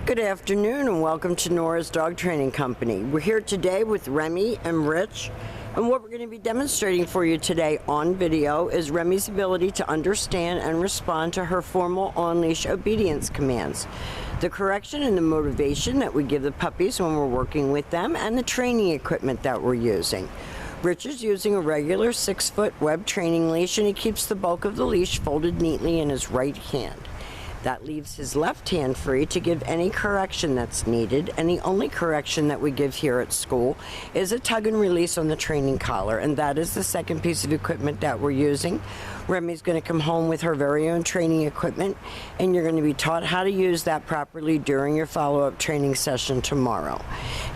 Good afternoon and welcome to Nora's Dog Training Company. We're here today with Remi and Rich, and what we're going to be demonstrating for you today on video is Remi's ability to understand and respond to her formal on-leash obedience commands, the correction and the motivation that we give the puppies when we're working with them, and the training equipment that we're using. Rich is using a regular 6-foot web training leash, and he keeps the bulk of the leash folded neatly in his right hand. That leaves his left hand free to give any correction that's needed, and the only correction that we give here at school is a tug and release on the training collar, and that is the second piece of equipment that we're using. Remi's going to come home with her very own training equipment, and you're going to be taught how to use that properly during your follow-up training session tomorrow.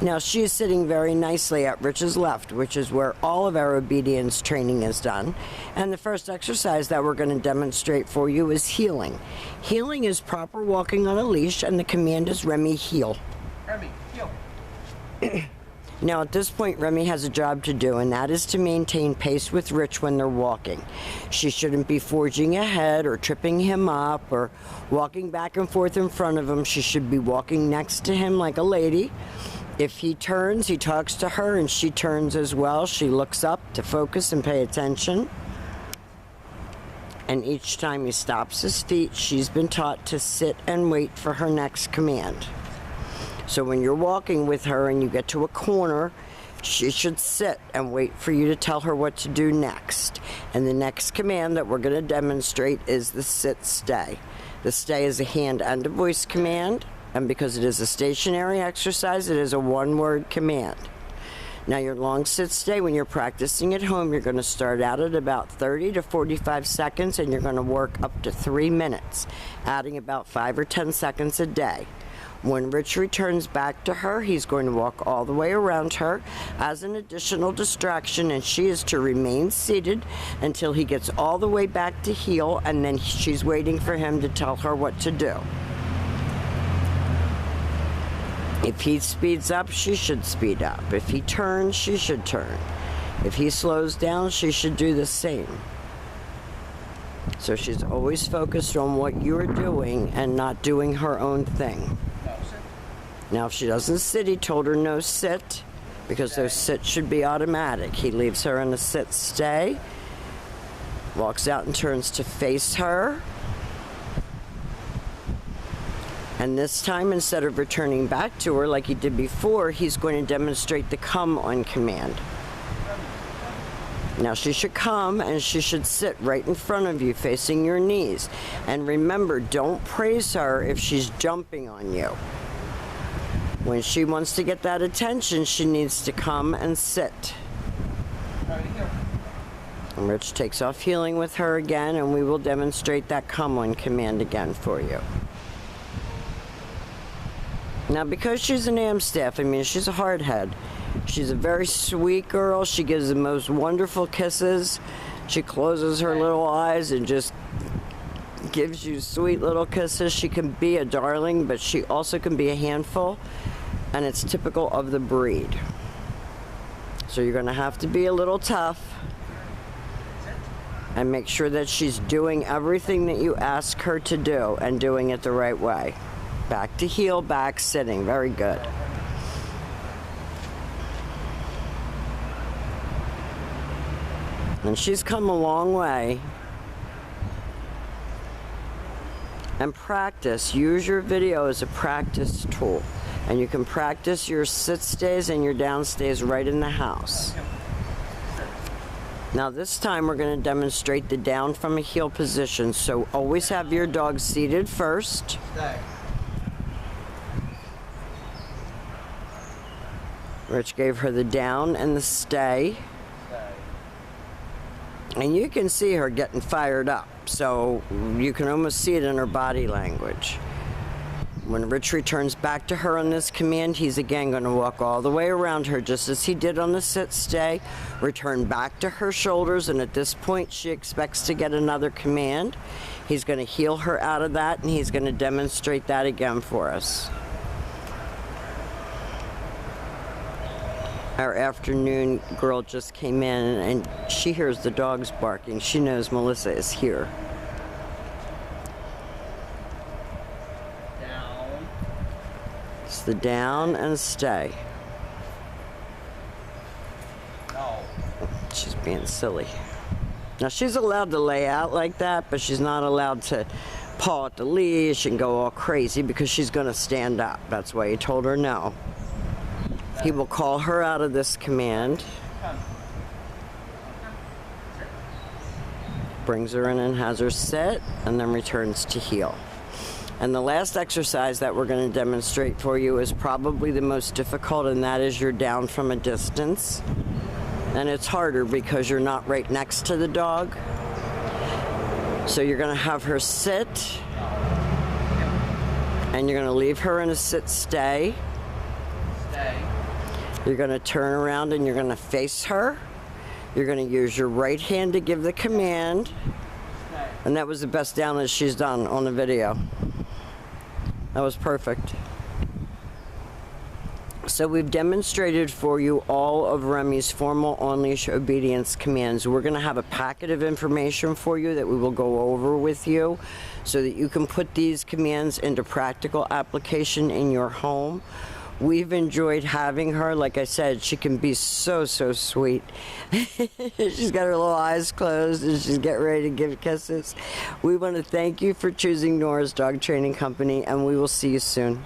Now, she is sitting very nicely at Rich's left, which is where all of our obedience training is done, and the first exercise that we're going to demonstrate for you is heeling. Heeling is proper walking on a leash, and the command is Remi, heel. Remi, heel. Now at this point, Remi has a job to do, and that is to maintain pace with Rich when they're walking. She shouldn't be forging ahead or tripping him up or walking back and forth in front of him. She should be walking next to him like a lady. If he turns, he talks to her, and she turns as well. She looks up to focus and pay attention. And each time he stops his feet, she's been taught to sit and wait for her next command. So when you're walking with her and you get to a corner, she should sit and wait for you to tell her what to do next. And the next command that we're going to demonstrate is the sit-stay. The stay is a hand and a voice command, and because it is a stationary exercise, it is a one-word command. Now your long sit-stay, when you're practicing at home, you're going to start out at about 30 to 45 seconds, and you're going to work up to 3 minutes, adding about 5 or 10 seconds a day. When Rich returns back to her, he's going to walk all the way around her as an additional distraction, and she is to remain seated until he gets all the way back to heel, and then she's waiting for him to tell her what to do. If he speeds up, she should speed up. If he turns, she should turn. If he slows down, she should do the same. So she's always focused on what you're doing and not doing her own thing. Now, if she doesn't sit, he told her no sit, because those sits should be automatic. He leaves her in a sit-stay, walks out and turns to face her. And this time, instead of returning back to her like he did before, he's going to demonstrate the come on command. Now she should come, and she should sit right in front of you, facing your knees. And remember, don't praise her if she's jumping on you. When she wants to get that attention, she needs to come and sit. And Rich takes off heeling with her again, and we will demonstrate that come on command again for you. Now, because she's an Amstaff, I mean, she's a hardhead. She's a very sweet girl. She gives the most wonderful kisses. She closes her little eyes and just gives you sweet little kisses. She can be a darling, but she also can be a handful, and it's typical of the breed. So you're going to have to be a little tough and make sure that she's doing everything that you ask her to do and doing it the right way. Back to heel, back, sitting. Very good. And she's come a long way. And practice. Use your video as a practice tool. And you can practice your sit-stays and your down-stays right in the house. Now this time we're going to demonstrate the down from a heel position. So always have your dog seated first. Rich gave her the down and the stay. And you can see her getting fired up, so you can almost see it in her body language. When Rich returns back to her on this command, he's again going to walk all the way around her, just as he did on the sit-stay, return back to her shoulders, and at this point she expects to get another command. He's going to heel her out of that, and he's going to demonstrate that again for us. Our afternoon girl just came in, and she hears the dogs barking. She knows Melissa is here. It's the down and stay. No. She's being silly. Now she's allowed to lay out like that, but she's not allowed to paw at the leash and go all crazy because she's going to stand up. That's why he told her no. He will call her out of this command. Brings her in and has her sit, and then returns to heel. And the last exercise that we're going to demonstrate for you is probably the most difficult, and that is your down from a distance. And it's harder because you're not right next to the dog. So you're going to have her sit, and you're going to leave her in a sit-stay. Stay. You're going to turn around and you're going to face her. You're going to use your right hand to give the command. Stay. And that was the best down that she's done on the video. That was perfect. So we've demonstrated for you all of Remi's formal on-leash obedience commands. We're going to have a packet of information for you that we will go over with you so that you can put these commands into practical application in your home. We've enjoyed having her. Like I said, she can be so sweet. She's got her little eyes closed and she's getting ready to give kisses. We want to thank you for choosing Nora's Dog Training Company, and we will see you soon.